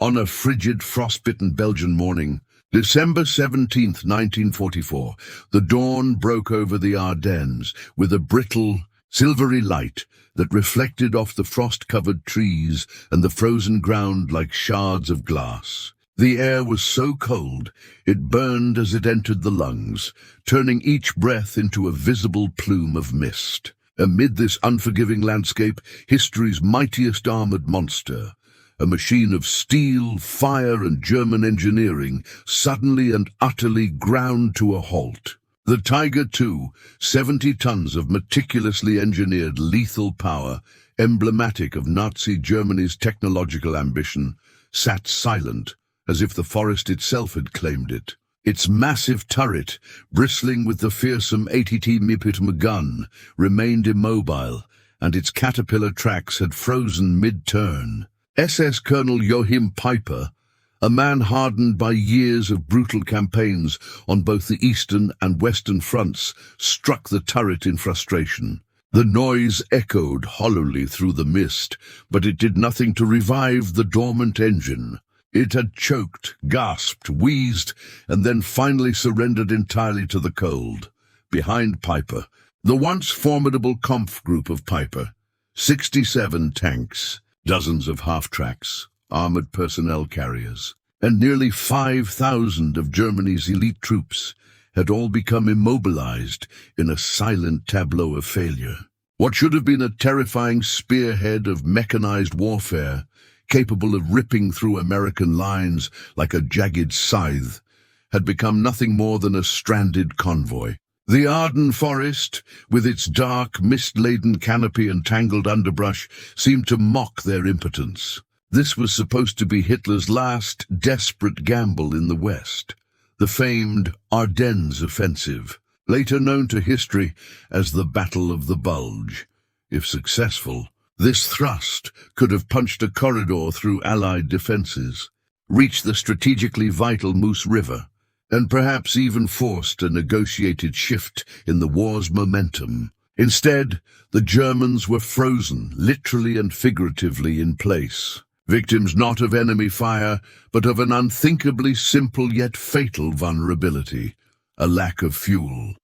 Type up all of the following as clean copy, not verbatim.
On a frigid, frost-bitten Belgian morning, December 17th, 1944, the dawn broke over the Ardennes with a brittle, silvery light that reflected off the frost-covered trees and the frozen ground like shards of glass. The air was so cold, it burned as it entered the lungs, turning each breath into a visible plume of mist. Amid this unforgiving landscape, history's mightiest armored monster, a machine of steel, fire, and German engineering, suddenly and utterly ground to a halt. The Tiger II, 70 tons of meticulously engineered lethal power, emblematic of Nazi Germany's technological ambition, sat silent, as if the forest itself had claimed it. Its massive turret, bristling with the fearsome 80 mm gun, remained immobile, and its caterpillar tracks had frozen mid-turn. SS Colonel Yohim Piper, a man hardened by years of brutal campaigns on both the eastern and western fronts, struck the turret in frustration. The noise echoed hollowly through the mist, but it did nothing to revive the dormant engine. It had choked, gasped, wheezed, and then finally surrendered entirely to the cold. Behind Piper, the once formidable Kampf group of Piper, 67 tanks, dozens of half-tracks, armored personnel carriers, and nearly 5,000 of Germany's elite troops had all become immobilized in a silent tableau of failure. What should have been a terrifying spearhead of mechanized warfare, capable of ripping through American lines like a jagged scythe, had become nothing more than a stranded convoy. The Ardennes forest, with its dark, mist-laden canopy and tangled underbrush, seemed to mock their impotence. This was supposed to be Hitler's last, desperate gamble in the West, the famed Ardennes offensive, later known to history as the Battle of the Bulge. If successful, this thrust could have punched a corridor through Allied defenses, reached the strategically vital Moose River, and perhaps even forced a negotiated shift in the war's momentum. Instead, the Germans were frozen, literally and figuratively, in place, victims not of enemy fire, but of an unthinkably simple yet fatal vulnerability: a lack of fuel.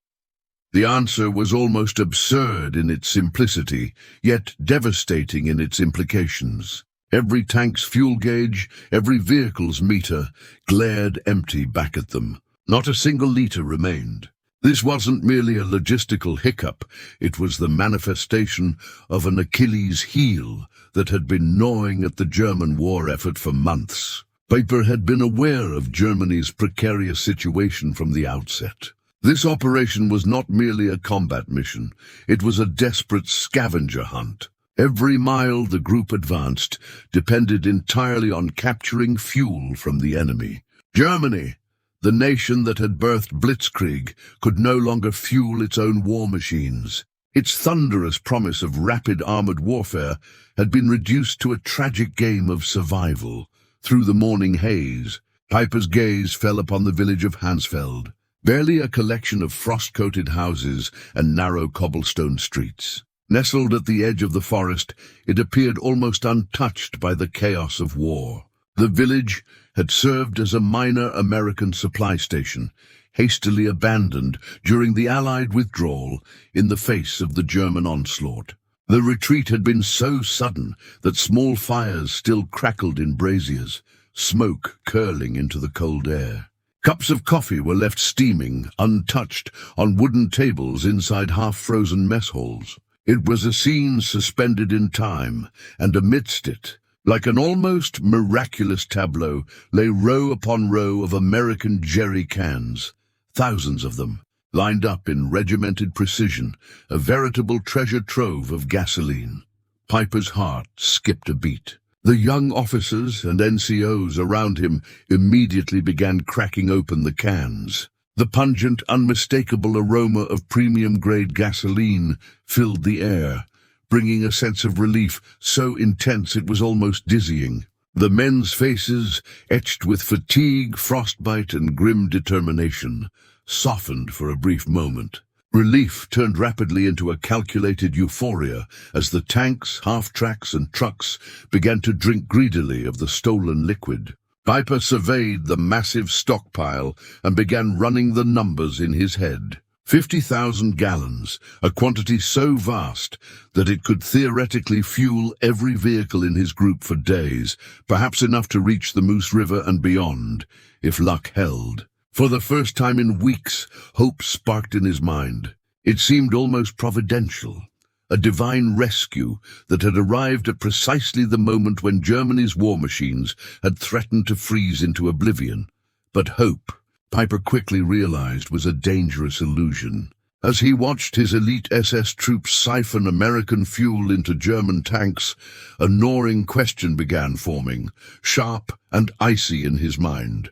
The answer was almost absurd in its simplicity, yet devastating in its implications. Every tank's fuel gauge, every vehicle's meter, glared empty back at them. Not a single liter remained. This wasn't merely a logistical hiccup, it was the manifestation of an Achilles heel that had been gnawing at the German war effort for months. Piper had been aware of Germany's precarious situation from the outset. This operation was not merely a combat mission, it was a desperate scavenger hunt. Every mile the group advanced depended entirely on capturing fuel from the enemy. Germany, the nation that had birthed Blitzkrieg, could no longer fuel its own war machines. Its thunderous promise of rapid armored warfare had been reduced to a tragic game of survival. Through the morning haze, Piper's gaze fell upon the village of Hansfeld, barely a collection of frost-coated houses and narrow cobblestone streets. Nestled at the edge of the forest, it appeared almost untouched by the chaos of war. The village had served as a minor American supply station, hastily abandoned during the Allied withdrawal in the face of the German onslaught. The retreat had been so sudden that small fires still crackled in braziers, smoke curling into the cold air. Cups of coffee were left steaming, untouched, on wooden tables inside half-frozen mess halls. It was a scene suspended in time, and amidst it, like an almost miraculous tableau, lay row upon row of American jerry cans, thousands of them, lined up in regimented precision, a veritable treasure trove of gasoline. Piper's heart skipped a beat. The young officers and NCOs around him immediately began cracking open the cans. The pungent, unmistakable aroma of premium-grade gasoline filled the air, bringing a sense of relief so intense it was almost dizzying. The men's faces, etched with fatigue, frostbite, and grim determination, softened for a brief moment. Relief turned rapidly into a calculated euphoria as the tanks, half-tracks and trucks began to drink greedily of the stolen liquid. Piper surveyed the massive stockpile and began running the numbers in his head. 50,000 gallons, a quantity so vast that it could theoretically fuel every vehicle in his group for days, perhaps enough to reach the Moose River and beyond, if luck held. For the first time in weeks, hope sparked in his mind. It seemed almost providential, a divine rescue that had arrived at precisely the moment when Germany's war machines had threatened to freeze into oblivion. But hope, Piper quickly realized, was a dangerous illusion. As he watched his elite SS troops siphon American fuel into German tanks, a gnawing question began forming, sharp and icy in his mind.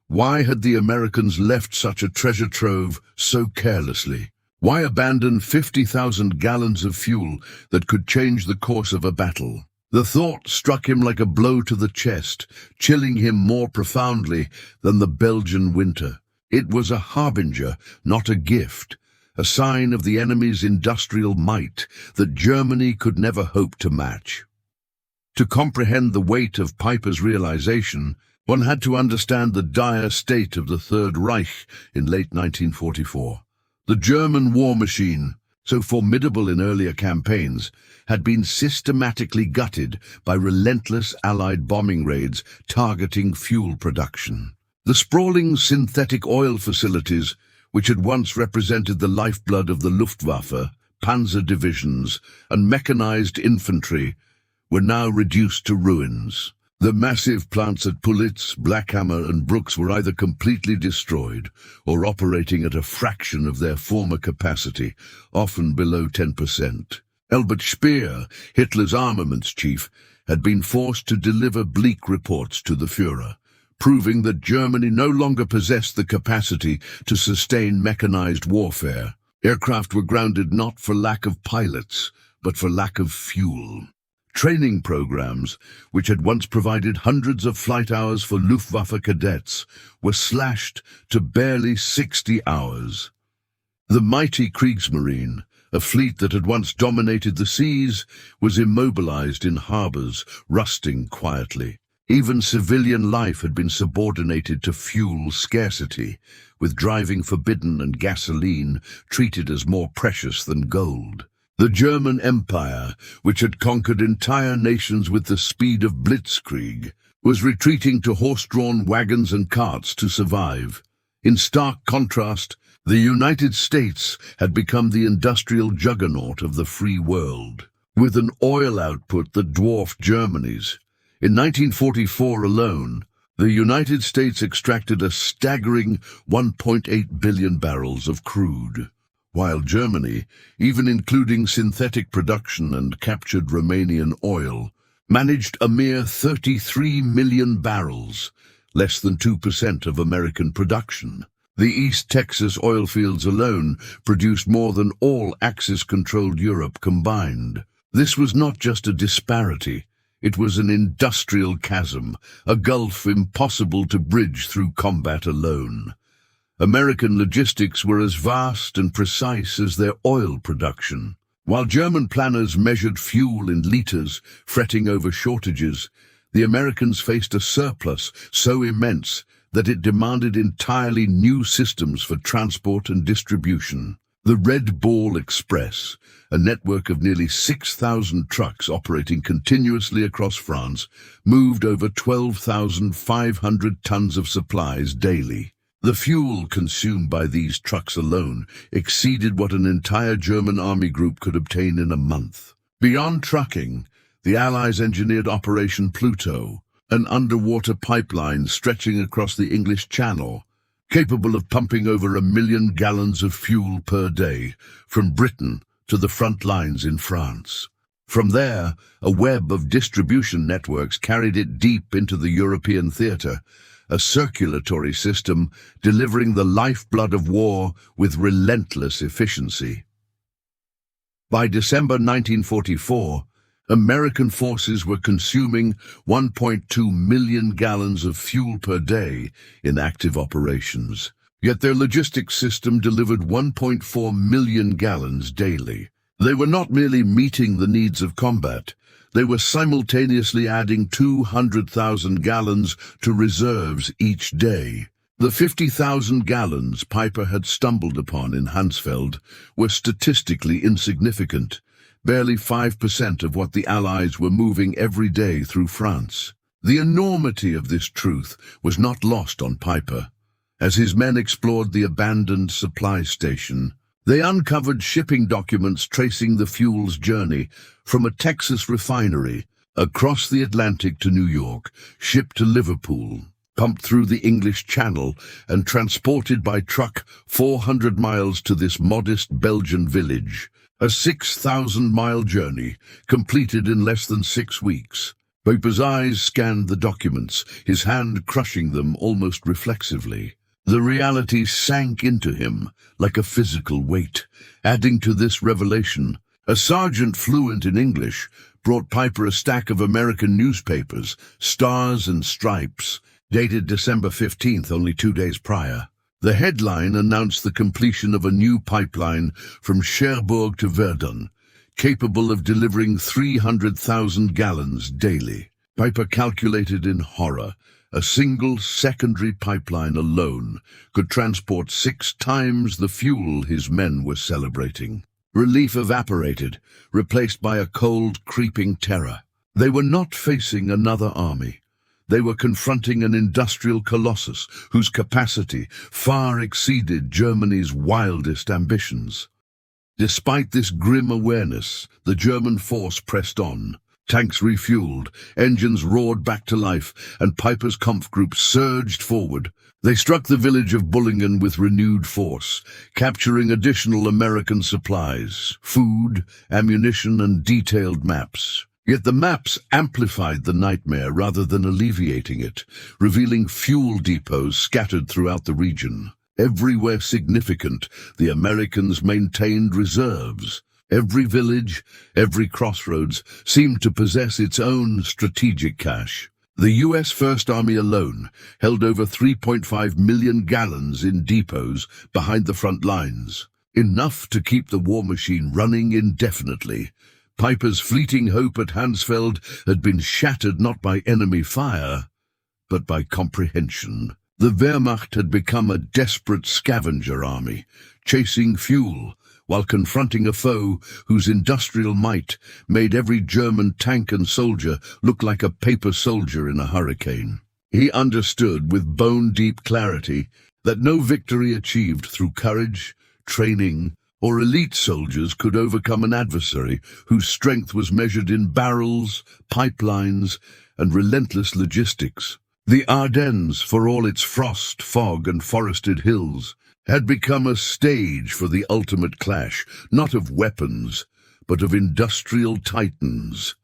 Why had the Americans left such a treasure trove so carelessly? Why abandon 50,000 gallons of fuel that could change the course of a battle? The thought struck him like a blow to the chest, chilling him more profoundly than the Belgian winter. It was a harbinger, not a gift, a sign of the enemy's industrial might that Germany could never hope to match. To comprehend the weight of Piper's realization, one had to understand the dire state of the Third Reich in late 1944. The German war machine, so formidable in earlier campaigns, had been systematically gutted by relentless Allied bombing raids targeting fuel production. The sprawling synthetic oil facilities, which had once represented the lifeblood of the Luftwaffe, panzer divisions, and mechanized infantry, were now reduced to ruins. The massive plants at Pulitz, Blackhammer and Brooks were either completely destroyed or operating at a fraction of their former capacity, often below 10%. Albert Speer, Hitler's armaments chief, had been forced to deliver bleak reports to the Führer, proving that Germany no longer possessed the capacity to sustain mechanized warfare. Aircraft were grounded not for lack of pilots, but for lack of fuel. Training programs, which had once provided hundreds of flight hours for Luftwaffe cadets, were slashed to barely 60 hours. The mighty Kriegsmarine, a fleet that had once dominated the seas, was immobilized in harbors, rusting quietly. Even civilian life had been subordinated to fuel scarcity, with driving forbidden and gasoline treated as more precious than gold. The German Empire, which had conquered entire nations with the speed of blitzkrieg, was retreating to horse-drawn wagons and carts to survive. In stark contrast, the United States had become the industrial juggernaut of the free world, with an oil output that dwarfed Germany's. In 1944 alone, the United States extracted a staggering 1.8 billion barrels of crude, while Germany, even including synthetic production and captured Romanian oil, managed a mere 33 million barrels, less than 2% of American production. The East Texas oil fields alone produced more than all Axis-controlled Europe combined. This was not just a disparity, it was an industrial chasm, a gulf impossible to bridge through combat alone. American logistics were as vast and precise as their oil production. While German planners measured fuel in liters, fretting over shortages, the Americans faced a surplus so immense that it demanded entirely new systems for transport and distribution. The Red Ball Express, a network of nearly 6,000 trucks operating continuously across France, moved over 12,500 tons of supplies daily. The fuel consumed by these trucks alone exceeded what an entire German army group could obtain in a month. Beyond trucking, the Allies engineered Operation Pluto, an underwater pipeline stretching across the English Channel, capable of pumping over 1 million gallons of fuel per day from Britain to the front lines in France. From there, a web of distribution networks carried it deep into the European theater, a circulatory system delivering the lifeblood of war with relentless efficiency. By December 1944, American forces were consuming 1.2 million gallons of fuel per day in active operations. Yet their logistics system delivered 1.4 million gallons daily. They were not merely meeting the needs of combat, they were simultaneously adding 200,000 gallons to reserves each day. The 50,000 gallons Piper had stumbled upon in Hansfeld were statistically insignificant, barely 5% of what the Allies were moving every day through France. The enormity of this truth was not lost on Piper. As his men explored the abandoned supply station, they uncovered shipping documents tracing the fuel's journey from a Texas refinery across the Atlantic to New York, shipped to Liverpool, pumped through the English Channel, and transported by truck 400 miles to this modest Belgian village. A 6,000-mile journey, completed in less than 6 weeks. Piper's eyes scanned the documents, his hand crushing them almost reflexively. The reality sank into him like a physical weight. Adding to this revelation, a sergeant fluent in English brought Piper a stack of American newspapers, Stars and Stripes, dated December 15th, only 2 days prior. The headline announced the completion of a new pipeline from Cherbourg to Verdun, capable of delivering 300,000 gallons daily. Piper calculated in horror. A single secondary pipeline alone could transport 6 times the fuel his men were celebrating. Relief evaporated, replaced by a cold, creeping terror. They were not facing another army. They were confronting an industrial colossus whose capacity far exceeded Germany's wildest ambitions. Despite this grim awareness, the German force pressed on. Tanks refueled, engines roared back to life, and Piper's Kampfgruppe surged forward. They struck the village of Bullingen with renewed force, capturing additional American supplies, food, ammunition, and detailed maps. Yet the maps amplified the nightmare rather than alleviating it, revealing fuel depots scattered throughout the region. Everywhere significant, the Americans maintained reserves. Every village, every crossroads, seemed to possess its own strategic cache. The U.S. First Army alone held over 3.5 million gallons in depots behind the front lines, enough to keep the war machine running indefinitely. Piper's fleeting hope at Hansfeld had been shattered not by enemy fire, but by comprehension. The Wehrmacht had become a desperate scavenger army, chasing fuel, while confronting a foe whose industrial might made every German tank and soldier look like a paper soldier in a hurricane. He understood with bone-deep clarity that no victory achieved through courage, training, or elite soldiers could overcome an adversary whose strength was measured in barrels, pipelines, and relentless logistics. The Ardennes, for all its frost, fog, and forested hills, had become a stage for the ultimate clash, not of weapons, but of industrial titans.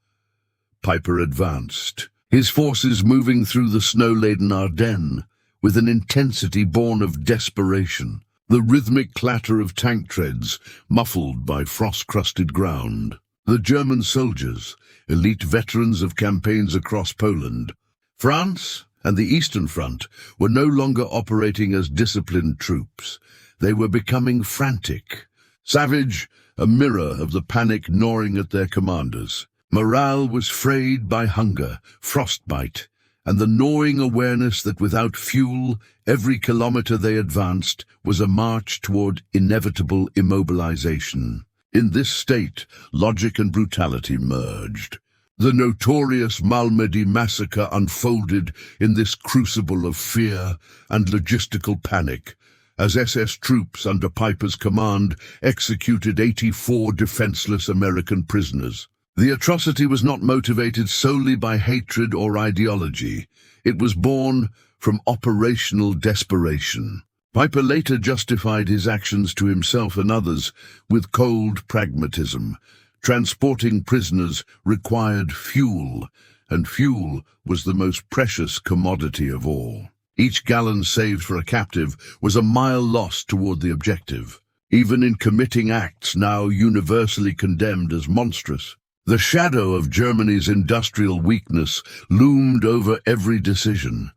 Piper advanced, his forces moving through the snow-laden Ardennes with an intensity born of desperation, the rhythmic clatter of tank treads muffled by frost-crusted ground. The German soldiers, elite veterans of campaigns across Poland, France, and the Eastern Front, were no longer operating as disciplined troops. They were becoming frantic, savage, a mirror of the panic gnawing at their commanders. Morale was frayed by hunger, frostbite, and the gnawing awareness that without fuel, every kilometer they advanced was a march toward inevitable immobilization. In this state, logic and brutality merged. The notorious Malmedy massacre unfolded in this crucible of fear and logistical panic, as SS troops under Piper's command executed 84 defenseless American prisoners. The atrocity was not motivated solely by hatred or ideology. It was born from operational desperation. Piper later justified his actions to himself and others with cold pragmatism. Transporting prisoners required fuel, and fuel was the most precious commodity of all. Each gallon saved for a captive was a mile lost toward the objective, even in committing acts now universally condemned as monstrous. The shadow of Germany's industrial weakness loomed over every decision.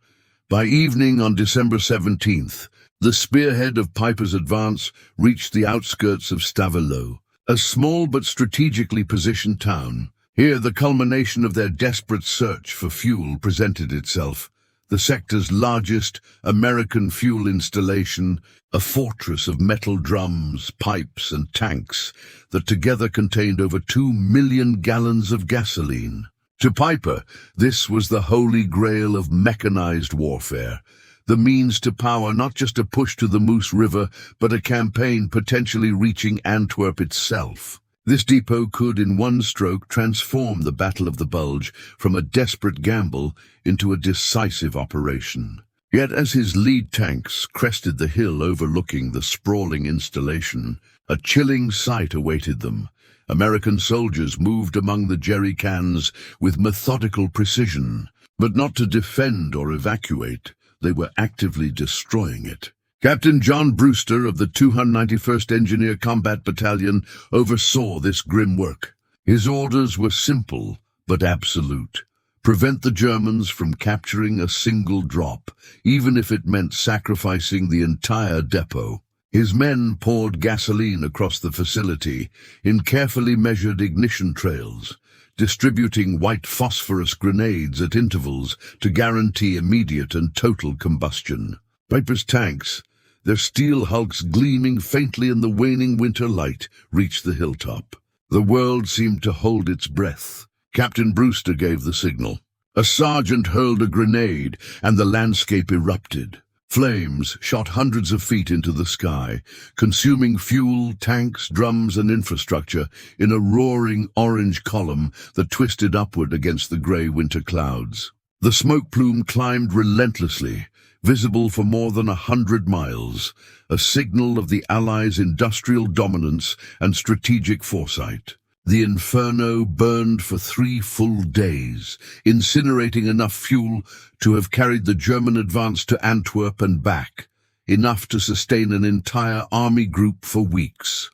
By evening on December 17th, The spearhead of Piper's advance reached the outskirts of Stavelot, a small but strategically positioned town. Here, the culmination of their desperate search for fuel presented itself. The sector's largest American fuel installation, a fortress of metal drums, pipes, and tanks that together contained over 2 million gallons of gasoline. To Piper, this was the holy grail of mechanized warfare, the means to power not just a push to the Moose River, but a campaign potentially reaching Antwerp itself. This depot could, in one stroke, transform the Battle of the Bulge from a desperate gamble into a decisive operation. Yet as his lead tanks crested the hill overlooking the sprawling installation, a chilling sight awaited them. American soldiers moved among the jerry cans with methodical precision, but not to defend or evacuate. They were actively destroying it. Captain John Brewster of the 291st Engineer Combat Battalion oversaw this grim work. His orders were simple but absolute. Prevent the Germans from capturing a single drop, even if it meant sacrificing the entire depot. His men poured gasoline across the facility in carefully measured ignition trails, distributing white phosphorus grenades at intervals to guarantee immediate and total combustion. Piper's tanks, their steel hulks gleaming faintly in the waning winter light, reached the hilltop. The world seemed to hold its breath. Captain Brewster gave the signal. A sergeant hurled a grenade, and the landscape erupted. Flames shot hundreds of feet into the sky, consuming fuel, tanks, drums, and infrastructure in a roaring orange column that twisted upward against the grey winter clouds. The smoke plume climbed relentlessly, visible for more than 100 miles, a signal of the Allies' industrial dominance and strategic foresight. The inferno burned for 3 full days, incinerating enough fuel to have carried the German advance to Antwerp and back, enough to sustain an entire army group for weeks.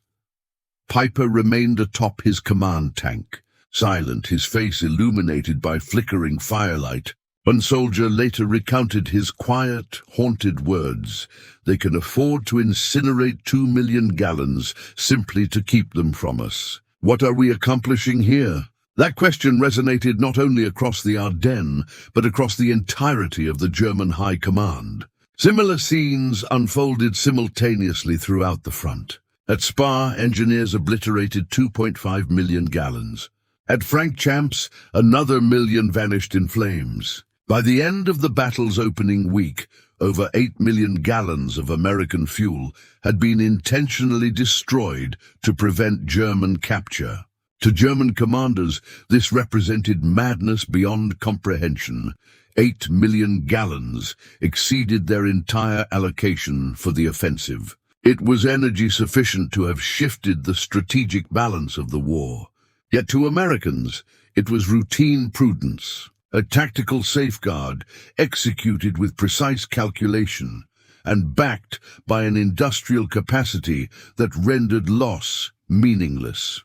Piper remained atop his command tank, silent, his face illuminated by flickering firelight. One soldier later recounted his quiet, haunted words. "They can afford to incinerate 2 million gallons simply to keep them from us. What are we accomplishing here?" That question resonated not only across the Ardennes, but across the entirety of the German High Command. Similar scenes unfolded simultaneously throughout the front. At Spa, engineers obliterated 2.5 million gallons. At Franchamps, another million vanished in flames. By the end of the battle's opening week, over 8 million gallons of American fuel had been intentionally destroyed to prevent German capture. To German commanders, this represented madness beyond comprehension. 8 million gallons exceeded their entire allocation for the offensive. It was energy sufficient to have shifted the strategic balance of the war. Yet to Americans, it was routine prudence, a tactical safeguard executed with precise calculation and backed by an industrial capacity that rendered loss meaningless.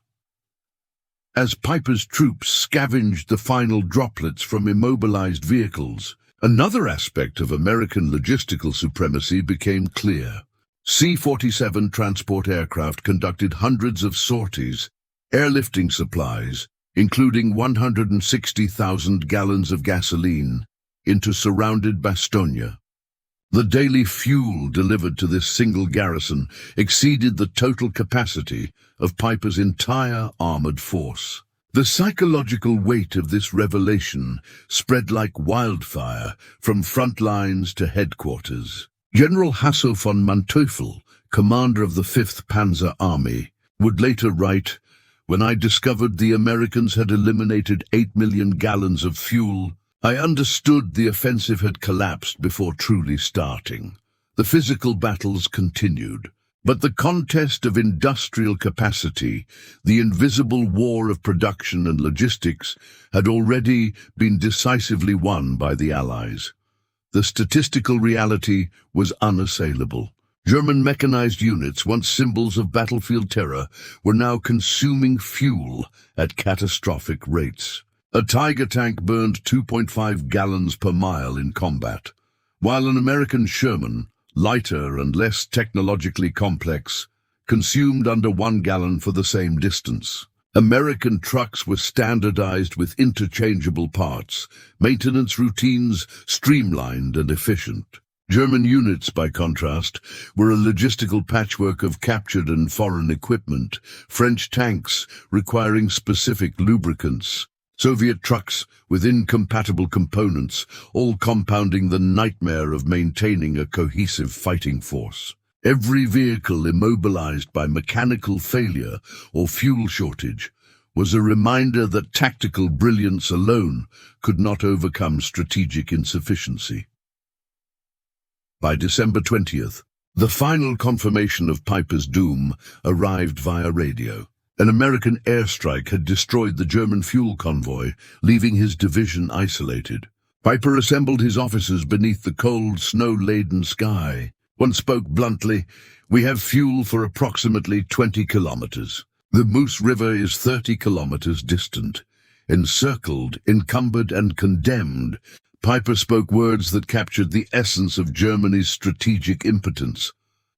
As Piper's troops scavenged the final droplets from immobilized vehicles, another aspect of American logistical supremacy became clear. C-47 transport aircraft conducted hundreds of sorties, airlifting supplies, including 160,000 gallons of gasoline, into surrounded Bastogne. The daily fuel delivered to this single garrison exceeded the total capacity of Piper's entire armored force. The psychological weight of this revelation spread like wildfire from front lines to headquarters. General Hasso von Manteuffel, commander of the 5th Panzer Army, would later write, "When I discovered the Americans had eliminated 8 million gallons of fuel, I understood the offensive had collapsed before truly starting." The physical battles continued, but the contest of industrial capacity, the invisible war of production and logistics, had already been decisively won by the Allies. The statistical reality was unassailable. German mechanized units, once symbols of battlefield terror, were now consuming fuel at catastrophic rates. A Tiger tank burned 2.5 gallons per mile in combat, while an American Sherman, lighter and less technologically complex, consumed under 1 gallon for the same distance. American trucks were standardized with interchangeable parts, maintenance routines streamlined and efficient. German units, by contrast, were a logistical patchwork of captured and foreign equipment, French tanks requiring specific lubricants, Soviet trucks with incompatible components, all compounding the nightmare of maintaining a cohesive fighting force. Every vehicle immobilized by mechanical failure or fuel shortage was a reminder that tactical brilliance alone could not overcome strategic insufficiency. By December 20th, the final confirmation of Piper's doom arrived via radio. An American airstrike had destroyed the German fuel convoy, leaving his division isolated. Piper assembled his officers beneath the cold, snow-laden sky. One spoke bluntly, "We have fuel for approximately 20 kilometers. The Moose River is 30 kilometers distant." Encircled, encumbered, and condemned, Piper spoke words that captured the essence of Germany's strategic impotence.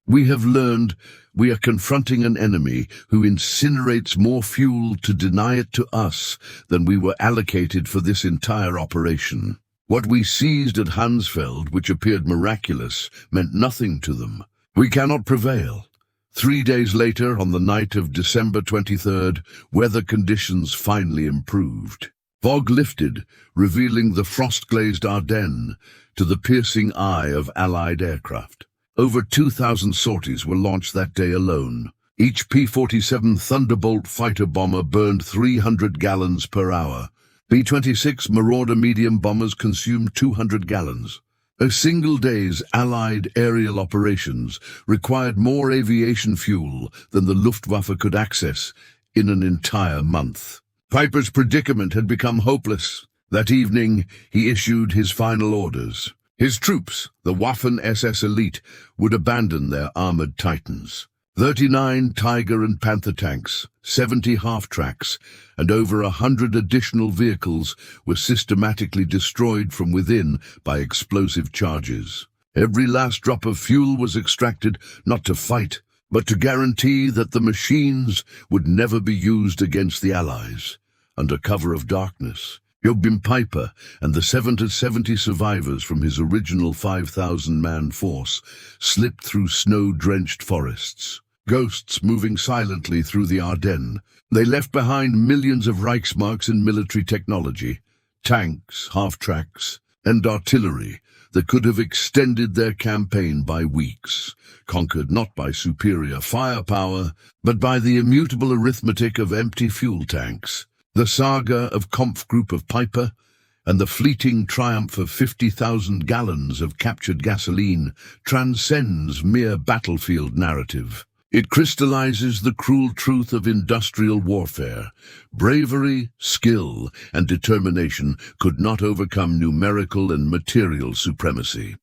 "We have learned we are confronting an enemy who incinerates more fuel to deny it to us than we were allocated for this entire operation. What we seized at Hansfeld, which appeared miraculous, meant nothing to them. We cannot prevail." 3 days later, on the night of December 23rd, weather conditions finally improved. Fog lifted, revealing the frost-glazed Ardennes to the piercing eye of Allied aircraft. Over 2,000 sorties were launched that day alone. Each P-47 Thunderbolt fighter bomber burned 300 gallons per hour. B-26 Marauder medium bombers consumed 200 gallons. A single day's Allied aerial operations required more aviation fuel than the Luftwaffe could access in an entire month. Piper's predicament had become hopeless. That evening, he issued his final orders. His troops, the Waffen-SS elite, would abandon their armored titans. 39 Tiger and Panther tanks, 70 half-tracks, and over 100 additional vehicles were systematically destroyed from within by explosive charges. Every last drop of fuel was extracted not to fight, but to guarantee that the machines would never be used against the Allies. Under cover of darkness, Yohim Piper and the 70 survivors from his original 5,000-man force slipped through snow-drenched forests. Ghosts moving silently through the Ardennes, they left behind millions of Reichsmarks in military technology, tanks, half-tracks, and artillery that could have extended their campaign by weeks, conquered not by superior firepower, but by the immutable arithmetic of empty fuel tanks. The saga of Kampfgruppe of Piper and the fleeting triumph of 50,000 gallons of captured gasoline transcends mere battlefield narrative. It crystallizes the cruel truth of industrial warfare. Bravery, skill, and determination could not overcome numerical and material supremacy.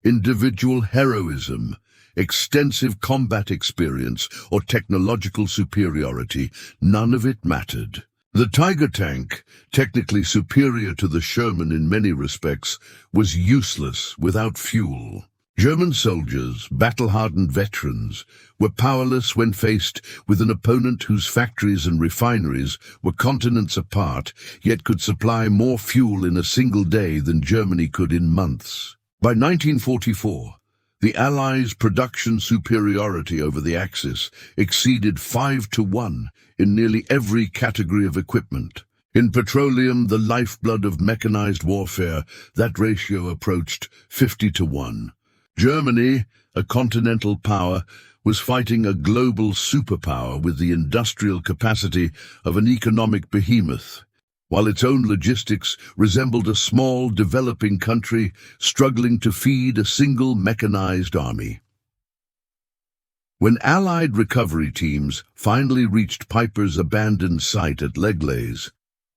Individual heroism, extensive combat experience, or technological superiority, none of it mattered. The Tiger tank, technically superior to the Sherman in many respects, was useless without fuel. German soldiers, battle-hardened veterans, were powerless when faced with an opponent whose factories and refineries were continents apart, yet could supply more fuel in a single day than Germany could in months. By 1944, the Allies' production superiority over the Axis exceeded 5-1 in nearly every category of equipment. In petroleum, the lifeblood of mechanized warfare, that ratio approached 50-1. Germany, a continental power, was fighting a global superpower with the industrial capacity of an economic behemoth, while its own logistics resembled a small, developing country struggling to feed a single mechanized army. When Allied recovery teams finally reached Piper's abandoned site at Leglaise,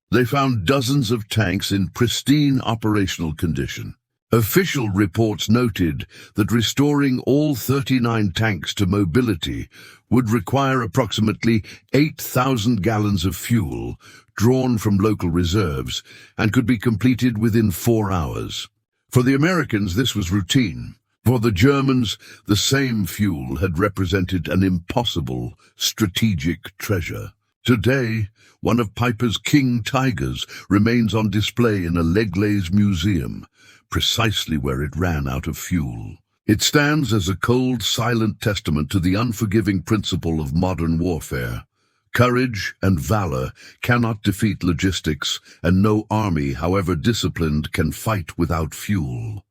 they found dozens of tanks in pristine operational condition. Official reports noted that restoring all 39 tanks to mobility would require approximately 8,000 gallons of fuel drawn from local reserves and could be completed within 4 hours. For the Americans, this was routine. For the Germans, the same fuel had represented an impossible strategic treasure. Today, one of Piper's King Tigers remains on display in a Leglaze museum, precisely where it ran out of fuel. It stands as a cold, silent testament to the unforgiving principle of modern warfare. Courage and valor cannot defeat logistics, and no army, however disciplined, can fight without fuel.